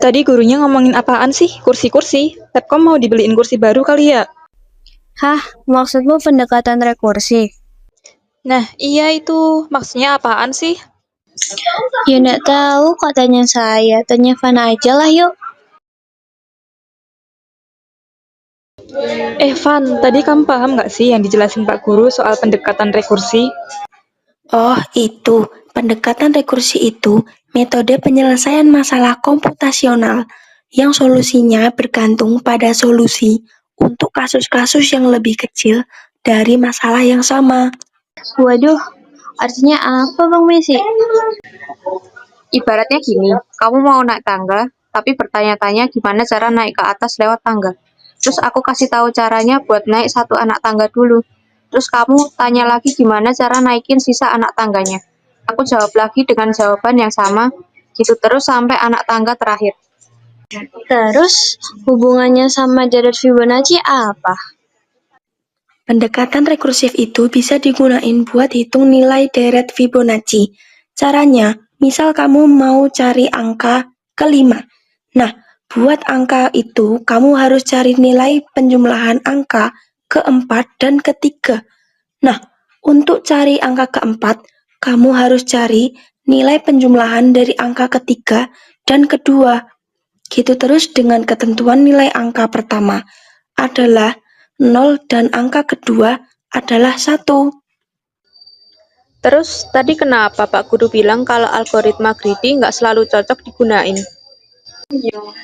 Tadi gurunya ngomongin apaan sih? Kursi-kursi. Pepkom mau dibeliin kursi baru kali ya? Hah, maksudmu pendekatan rekursi? Nah, iya itu. Maksudnya apaan sih? Ya nggak tahu, katanya saya. Tanya Fana aja lah yuk. Van, tadi kamu paham nggak sih yang dijelasin Pak Guru soal pendekatan rekursi? Oh, itu. Pendekatan rekursi itu metode penyelesaian masalah komputasional yang solusinya bergantung pada solusi untuk kasus-kasus yang lebih kecil dari masalah yang sama. Waduh, artinya apa Bang Messi? Ibaratnya gini, kamu mau naik tangga, tapi bertanya-tanya gimana cara naik ke atas lewat tangga. Terus aku kasih tahu caranya buat naik satu anak tangga dulu. Terus kamu tanya lagi gimana cara naikin sisa anak tangganya. Aku jawab lagi dengan jawaban yang sama, gitu terus sampai anak tangga terakhir. Terus, hubungannya sama deret Fibonacci apa? Pendekatan rekursif itu bisa digunain buat hitung nilai deret Fibonacci. Caranya, misal kamu mau cari angka ke-5. Nah, buat angka itu, kamu harus cari nilai penjumlahan angka ke-4 dan ke-3. Nah, untuk cari angka ke-4, kamu harus cari nilai penjumlahan dari angka ke-3 dan ke-2. Gitu terus dengan ketentuan nilai angka pertama adalah 0 dan angka kedua adalah 1. Terus tadi kenapa Pak Guru bilang kalau algoritma greedy nggak selalu cocok digunain?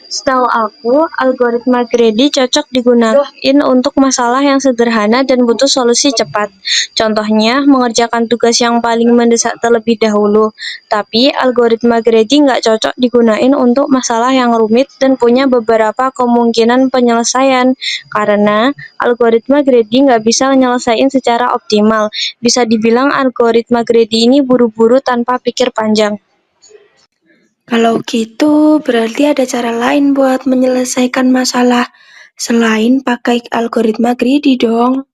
Setahu aku, algoritma greedy cocok digunain untuk masalah yang sederhana dan butuh solusi cepat. Contohnya, mengerjakan tugas yang paling mendesak terlebih dahulu. Tapi, algoritma greedy nggak cocok digunain untuk masalah yang rumit dan punya beberapa kemungkinan penyelesaian. Karena, algoritma greedy nggak bisa menyelesaikan secara optimal. Bisa dibilang algoritma greedy ini buru-buru tanpa pikir panjang. Kalau gitu, berarti ada cara lain buat menyelesaikan masalah selain pakai algoritma greedy dong.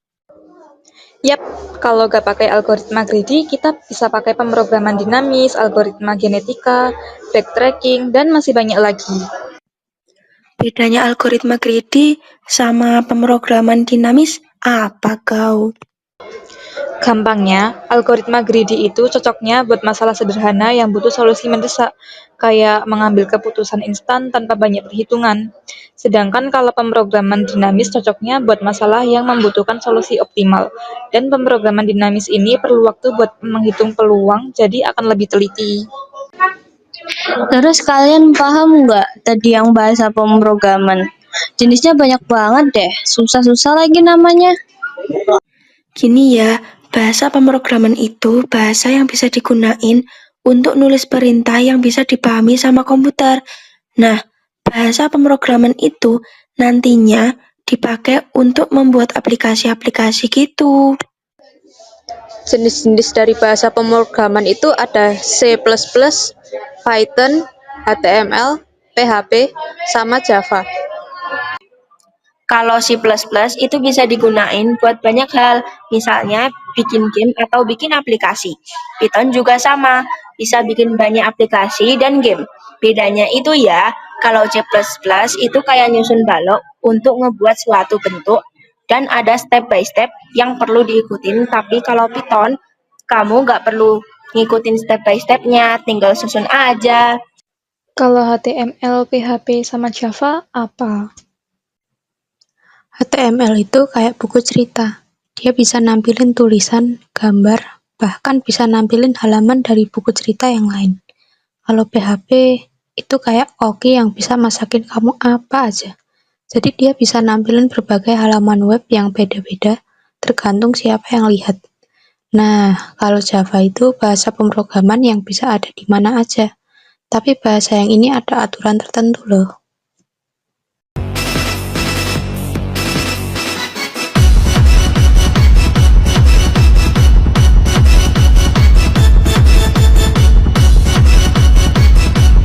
Yap, kalau nggak pakai algoritma greedy, kita bisa pakai pemrograman dinamis, algoritma genetika, backtracking, dan masih banyak lagi. Bedanya algoritma greedy sama pemrograman dinamis apa kau? Gampangnya, algoritma greedy itu cocoknya buat masalah sederhana yang butuh solusi mendesak, kayak mengambil keputusan instan tanpa banyak perhitungan. Sedangkan kalau pemrograman dinamis cocoknya buat masalah yang membutuhkan solusi optimal. Dan pemrograman dinamis ini perlu waktu buat menghitung peluang, jadi akan lebih teliti. Terus kalian paham nggak tadi yang bahasa pemrograman? Jenisnya banyak banget deh, susah-susah lagi namanya. Gini ya, bahasa pemrograman itu bahasa yang bisa digunain untuk nulis perintah yang bisa dipahami sama komputer. Nah, bahasa pemrograman itu nantinya dipakai untuk membuat aplikasi-aplikasi gitu. Jenis-jenis dari bahasa pemrograman itu ada C++, Python, HTML, PHP, sama Java. Kalau C++ itu bisa digunain buat banyak hal, misalnya bikin game atau bikin aplikasi. Python juga sama, bisa bikin banyak aplikasi dan game. Bedanya itu ya, kalau C++ itu kayak nyusun balok untuk ngebuat suatu bentuk dan ada step by step yang perlu diikutin. Tapi kalau Python, kamu nggak perlu ngikutin step by stepnya, tinggal susun aja. Kalau HTML, PHP, sama Java, apa? HTML itu kayak buku cerita. Dia bisa nampilin tulisan, gambar, bahkan bisa nampilin halaman dari buku cerita yang lain. Kalau PHP itu kayak koki yang bisa masakin kamu apa aja. Jadi dia bisa nampilin berbagai halaman web yang beda-beda, tergantung siapa yang lihat. Nah, kalau Java itu bahasa pemrograman yang bisa ada di mana aja. Tapi bahasa yang ini ada aturan tertentu loh.